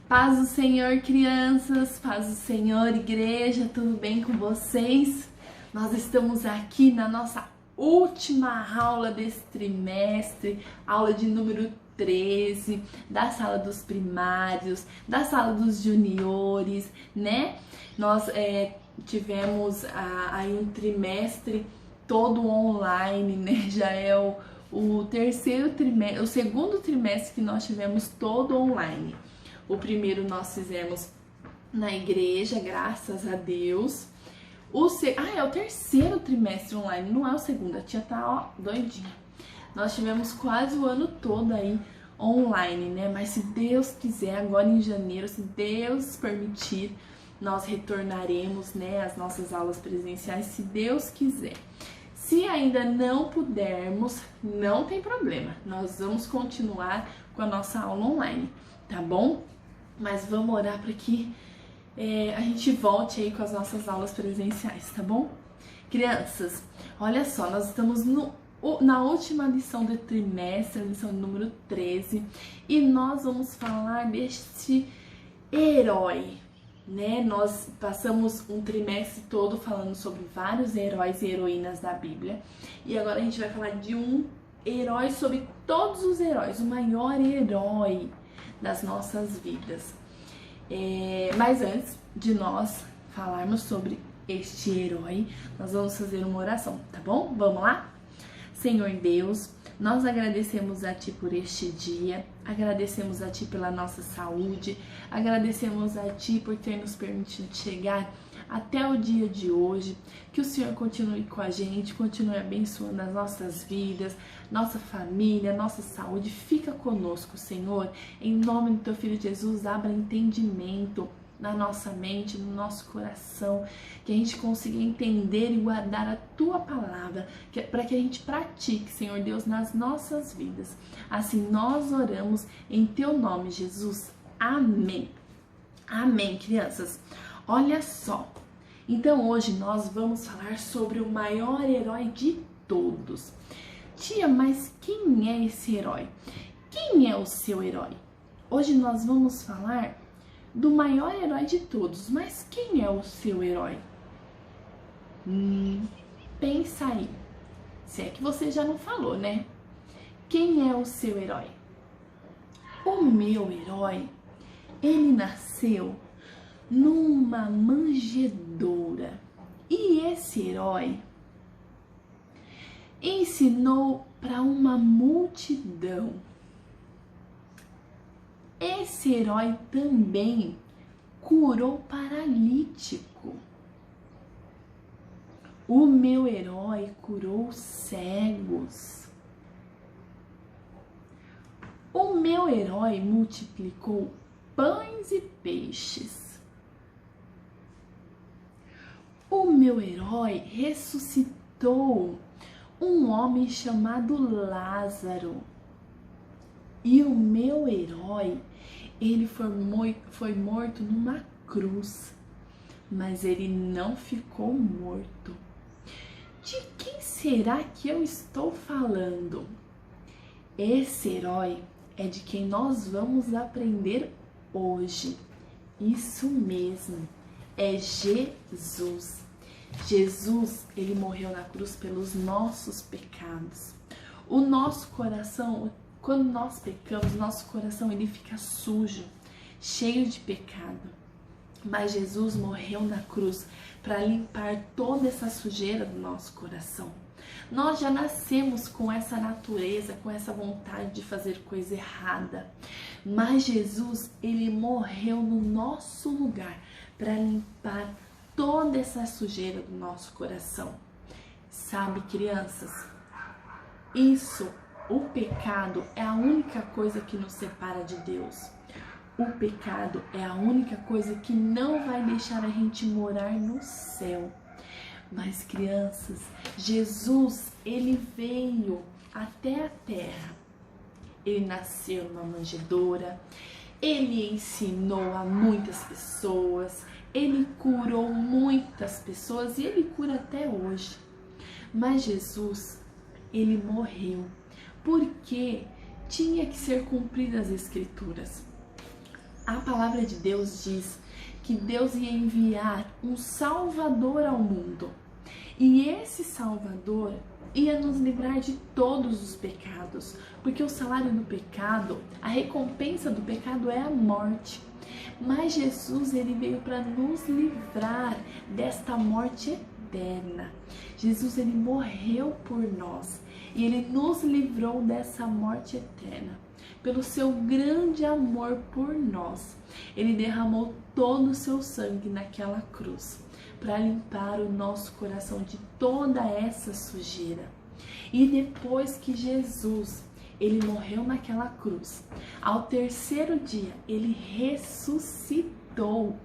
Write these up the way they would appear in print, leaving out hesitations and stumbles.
Paz do Senhor, crianças, paz do Senhor, igreja, tudo bem com vocês? Nós estamos aqui na nossa última aula desse trimestre, aula de número 13, da sala dos primários, da sala dos juniores, né? Nós tivemos aí um trimestre todo online, né? Já é o terceiro trimestre, o segundo trimestre que nós tivemos todo online. O primeiro nós fizemos na igreja, graças a Deus. É o terceiro trimestre online, não é o segundo. A tia tá, doidinha. Nós tivemos quase o ano todo aí online, né? Mas se Deus quiser, agora em janeiro, se Deus permitir, nós retornaremos, né, às nossas aulas presenciais, se Deus quiser. Se ainda não pudermos, não tem problema. Nós vamos continuar com a nossa aula online, tá bom? Mas vamos orar para que a gente volte aí com as nossas aulas presenciais, tá bom? Crianças, olha só, nós estamos na última lição do trimestre, a lição número 13, e nós vamos falar deste herói, né? Nós passamos um trimestre todo falando sobre vários heróis e heroínas da Bíblia, e agora a gente vai falar de um herói sobre todos os heróis, o maior herói das nossas vidas. Mas antes de nós falarmos sobre este herói, nós vamos fazer uma oração, tá bom? Vamos lá? Senhor Deus, nós agradecemos a Ti por este dia, agradecemos a Ti pela nossa saúde, agradecemos a Ti por ter nos permitido chegar até o dia de hoje. Que o Senhor continue com a gente, continue abençoando as nossas vidas, nossa família, nossa saúde. Fica conosco, Senhor. Em nome do Teu Filho Jesus, abra entendimento na nossa mente, no nosso coração, que a gente consiga entender e guardar a Tua palavra, para que a gente pratique, Senhor Deus, nas nossas vidas. Assim nós oramos em Teu nome, Jesus. Amém. Amém, crianças. Olha só, então hoje nós vamos falar sobre o maior herói de todos. Tia, mas quem é esse herói? Quem é o seu herói? Hoje nós vamos falar do maior herói de todos, mas quem é o seu herói? Pensa aí, se é que você já não falou, né? Quem é o seu herói? O meu herói, ele nasceu numa manjedoura. E esse herói ensinou para uma multidão. Esse herói também curou paralítico. O meu herói curou cegos. O meu herói multiplicou pães e peixes. O meu herói ressuscitou um homem chamado Lázaro. E o meu herói, ele foi morto numa cruz, mas ele não ficou morto. De quem será que eu estou falando? Esse herói é de quem nós vamos aprender hoje. Isso mesmo. É Jesus. Jesus, ele morreu na cruz pelos nossos pecados. O nosso coração, quando nós pecamos, nosso coração ele fica sujo, cheio de pecado. Mas Jesus morreu na cruz para limpar toda essa sujeira do nosso coração. Nós já nascemos com essa natureza, com essa vontade de fazer coisa errada. Mas Jesus, ele morreu no nosso lugar para limpar toda essa sujeira do nosso coração. Sabe, crianças, o pecado é a única coisa que nos separa de Deus. O pecado é a única coisa que não vai deixar a gente morar no céu. Mas, crianças, Jesus, ele veio até a terra. Ele nasceu numa manjedoura, ele ensinou a muitas pessoas, ele curou muitas pessoas e ele cura até hoje. Mas Jesus, ele morreu porque tinha que ser cumpridas as escrituras. A palavra de Deus diz que Deus ia enviar um Salvador ao mundo. E esse Salvador ia nos livrar de todos os pecados, porque o salário do pecado, a recompensa do pecado é a morte. Mas Jesus, ele veio para nos livrar desta morte eterna. Jesus, ele morreu por nós e ele nos livrou dessa morte eterna. Pelo seu grande amor por nós, ele derramou todo o seu sangue naquela cruz para limpar o nosso coração de toda essa sujeira. E depois que Jesus, ele morreu naquela cruz, ao terceiro dia ele ressuscitou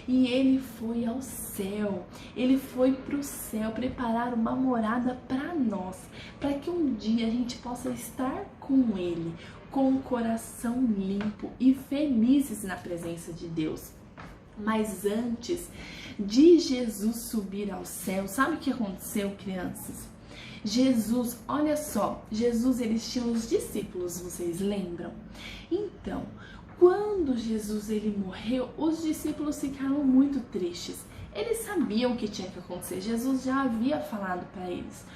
e ele foi ao céu, ele foi para o céu preparar uma morada para nós, para que um dia a gente possa estar com ele, com o coração limpo e felizes na presença de Deus. Mas antes de Jesus subir ao céu, sabe o que aconteceu, crianças? Jesus, olha só, Jesus, eles tinham os discípulos, vocês lembram? Então, quando Jesus ele morreu, os discípulos ficaram muito tristes. Eles sabiam o que tinha que acontecer, Jesus já havia falado para eles.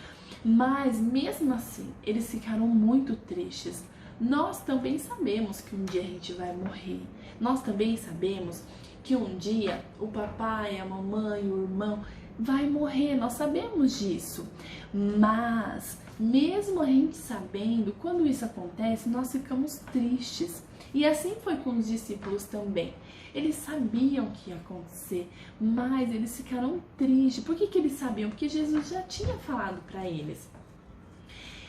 Mas mesmo assim, eles ficaram muito tristes. Nós também sabemos que um dia a gente vai morrer. Nós também sabemos que um dia o papai, a mamãe, o irmão vai morrer. Nós sabemos disso. Mas mesmo a gente sabendo, quando isso acontece, nós ficamos tristes. E assim foi com os discípulos também. Eles sabiam que ia acontecer, mas eles ficaram tristes. Por que eles sabiam? Porque Jesus já tinha falado para eles.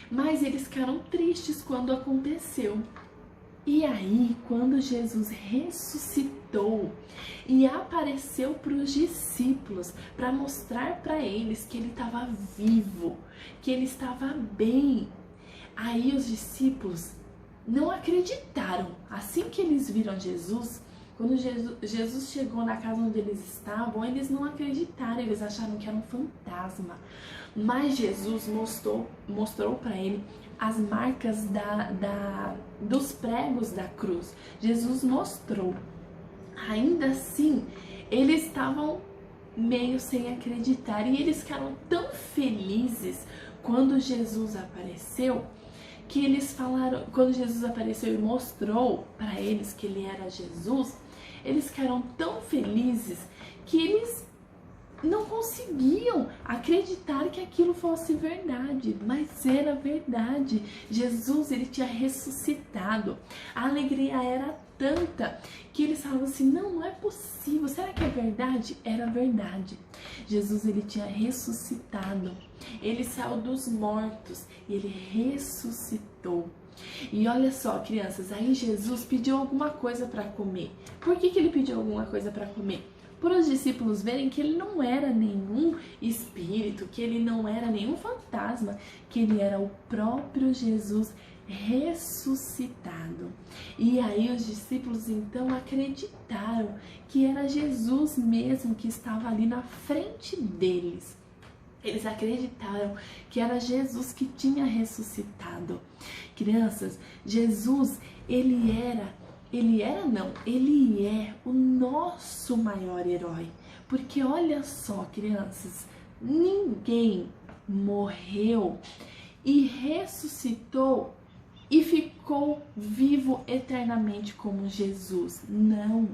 Mas eles ficaram tristes quando aconteceu. E aí, quando Jesus ressuscitou e apareceu para os discípulos, para mostrar para eles que ele estava vivo, que ele estava bem, aí os discípulos não acreditaram. Assim que eles viram Jesus, quando Jesus chegou na casa onde eles estavam, eles não acreditaram, eles acharam que era um fantasma. Mas Jesus mostrou para ele as marcas dos pregos da cruz. Jesus mostrou. Ainda assim, eles estavam meio sem acreditar e eles ficaram tão felizes quando Jesus apareceu, que eles falaram, quando Jesus apareceu e mostrou para eles que ele era Jesus, eles ficaram tão felizes que eles não conseguiam acreditar que aquilo fosse verdade, mas era verdade. Jesus, ele tinha ressuscitado. A alegria era tanta que eles falavam assim, não é possível, será que é verdade? Era verdade. Jesus, ele tinha ressuscitado. Ele saiu dos mortos e ele ressuscitou. E olha só, crianças, aí Jesus pediu alguma coisa para comer. Por que ele pediu alguma coisa para comer? Por os discípulos verem que ele não era nenhum espírito, que ele não era nenhum fantasma, que ele era o próprio Jesus ressuscitado. E aí os discípulos então acreditaram que era Jesus mesmo que estava ali na frente deles. Eles acreditaram que era Jesus que tinha ressuscitado. Crianças, Jesus, ele é o nosso maior herói. Porque olha só, crianças, ninguém morreu e ressuscitou e ficou vivo eternamente como Jesus. Não.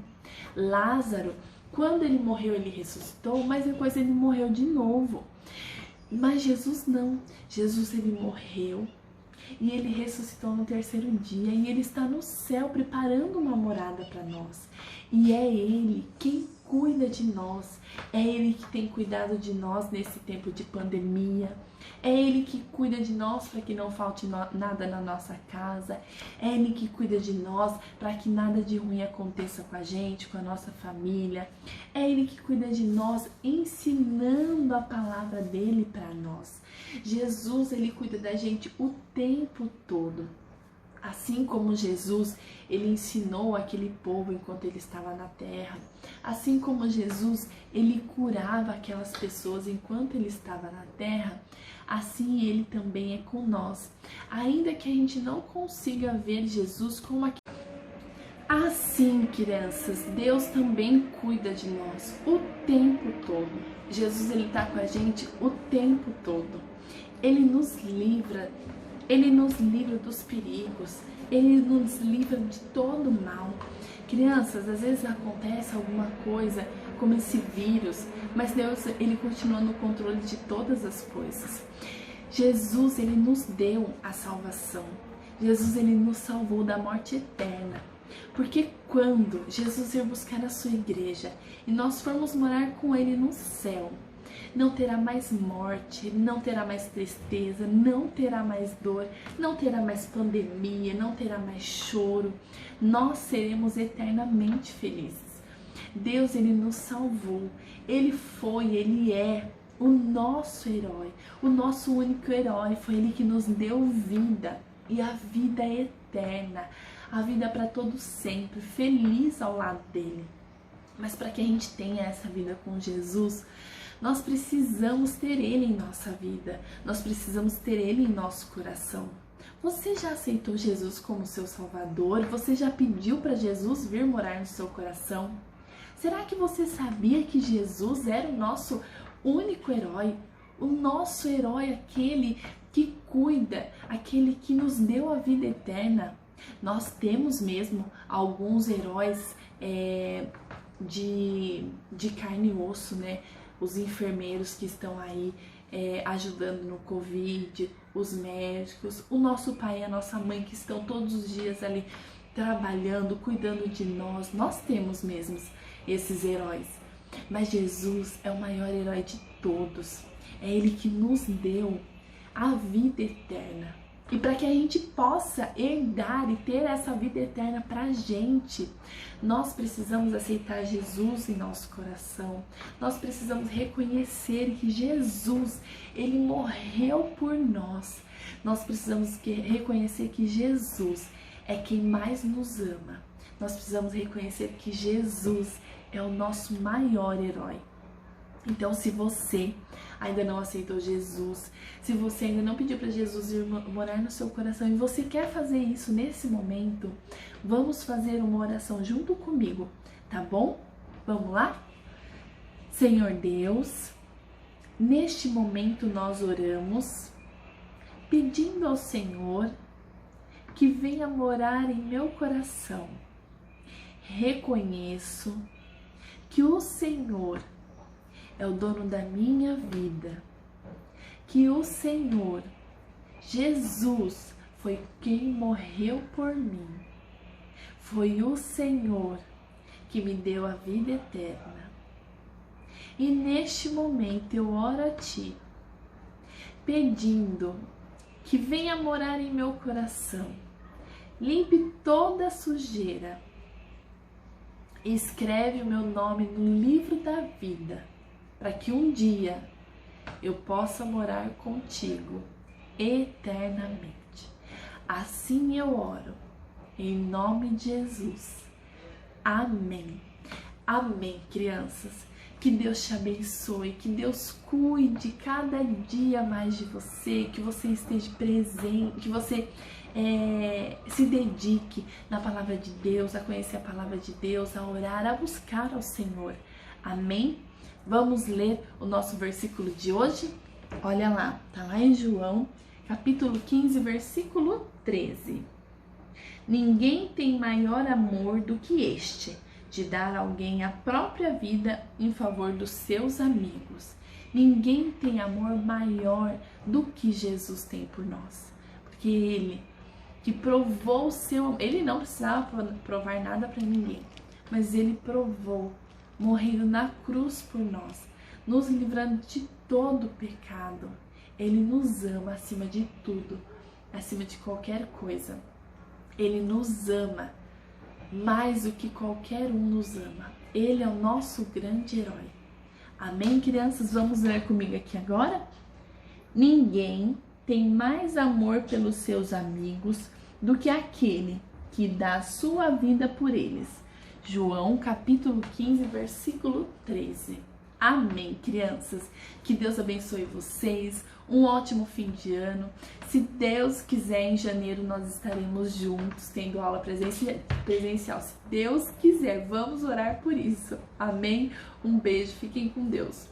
Lázaro, quando ele morreu, ele ressuscitou, mas depois ele morreu de novo. Mas Jesus não. Jesus, ele morreu e ele ressuscitou no terceiro dia e ele está no céu preparando uma morada para nós. E é ele quem cuida de nós, é ele que tem cuidado de nós nesse tempo de pandemia, é ele que cuida de nós para que não falte nada na nossa casa, é ele que cuida de nós para que nada de ruim aconteça com a gente, com a nossa família, é ele que cuida de nós ensinando a palavra dele para nós. Jesus, ele cuida da gente o tempo todo. Assim como Jesus, ele ensinou aquele povo enquanto ele estava na terra. Assim como Jesus, ele curava aquelas pessoas enquanto ele estava na terra. Assim ele também é com nós. Ainda que a gente não consiga ver Jesus como aquele. Assim Sim, crianças, Deus também cuida de nós o tempo todo. Jesus, ele está com a gente o tempo todo. Ele nos livra dos perigos, ele nos livra de todo mal. Crianças, às vezes acontece alguma coisa como esse vírus, mas Deus, ele continua no controle de todas as coisas. Jesus, ele nos deu a salvação. Jesus, ele nos salvou da morte eterna. Porque quando Jesus ir buscar a sua igreja e nós formos morar com ele no céu, não terá mais morte, não terá mais tristeza, não terá mais dor, não terá mais pandemia, não terá mais choro. Nós seremos eternamente felizes. Deus, ele nos salvou. Ele é o nosso herói, o nosso único herói. Foi ele que nos deu vida, e a vida é eterna, a vida para todo sempre, feliz ao lado dele. Mas para que a gente tenha essa vida com Jesus, nós precisamos ter ele em nossa vida, nós precisamos ter ele em nosso coração. Você já aceitou Jesus como seu Salvador? Você já pediu para Jesus vir morar no seu coração? Será que você sabia que Jesus era o nosso único herói? O nosso herói, aquele que cuida, aquele que nos deu a vida eterna. Nós temos mesmo alguns heróis de carne e osso, né? Os enfermeiros que estão aí ajudando no Covid, os médicos, o nosso pai e a nossa mãe que estão todos os dias ali trabalhando, cuidando de nós. Nós temos mesmo esses heróis. Mas Jesus é o maior herói de todos. É ele que nos deu a vida eterna. E para que a gente possa herdar e ter essa vida eterna para a gente, nós precisamos aceitar Jesus em nosso coração. Nós precisamos reconhecer que Jesus, ele morreu por nós. Nós precisamos reconhecer que Jesus é quem mais nos ama. Nós precisamos reconhecer que Jesus é o nosso maior herói. Então, se você ainda não aceitou Jesus, se você ainda não pediu para Jesus ir morar no seu coração e você quer fazer isso nesse momento, vamos fazer uma oração junto comigo, tá bom? Vamos lá? Senhor Deus, neste momento nós oramos, pedindo ao Senhor que venha morar em meu coração. Reconheço que o Senhor é o dono da minha vida, que o Senhor, Jesus, foi quem morreu por mim, foi o Senhor que me deu a vida eterna. E neste momento eu oro a Ti, pedindo que venha morar em meu coração, limpe toda a sujeira, escreve o meu nome no livro da vida, para que um dia eu possa morar contigo eternamente. Assim eu oro, em nome de Jesus. Amém. Amém, crianças. Que Deus te abençoe, que Deus cuide cada dia mais de você, que você esteja presente, que você se dedique na palavra de Deus, a conhecer a palavra de Deus, a orar, a buscar ao Senhor. Amém? Vamos ler o nosso versículo de hoje? Olha lá, tá lá em João, capítulo 15, versículo 13. Ninguém tem maior amor do que este, de dar a alguém a própria vida em favor dos seus amigos. Ninguém tem amor maior do que Jesus tem por nós. Porque ele que provou o seu amor, ele não precisava provar nada para ninguém, mas ele provou, morrendo na cruz por nós, nos livrando de todo pecado. Ele nos ama acima de tudo, acima de qualquer coisa. Ele nos ama mais do que qualquer um nos ama. Ele é o nosso grande herói. Amém, crianças? Vamos ler comigo aqui agora? Ninguém tem mais amor pelos seus amigos do que aquele que dá a sua vida por eles. João capítulo 15, versículo 13. Amém, crianças. Que Deus abençoe vocês. Um ótimo fim de ano. Se Deus quiser, em janeiro nós estaremos juntos, tendo aula presencial. Se Deus quiser, vamos orar por isso. Amém? Um beijo, fiquem com Deus.